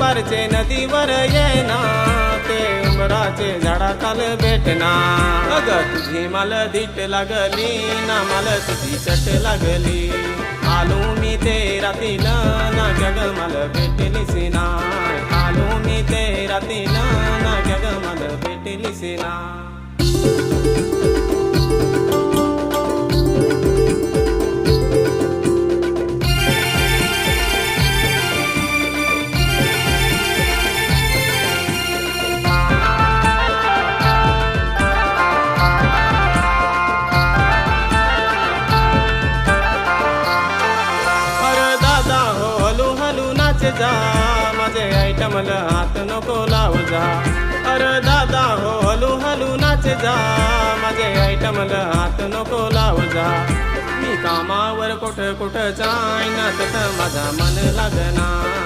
दुपारचे नदीवर येना ते उंबराचे झाडाखाल भेटना अग तुझी मला धीट लागली ना मला तुझी चट लागली आलो मी ते रातीला ना जग मला भेटलीस ना आलो मी ते रातीला ना जग मला भेटलीस ना जा माझे आयटमला हात नको लावू जा अरे दादा हो हलू हलू नाच जा माझे आयटमला हात नको लावू जा मी कामावर कुठं कुठं जाईना तसं माझा मन लागना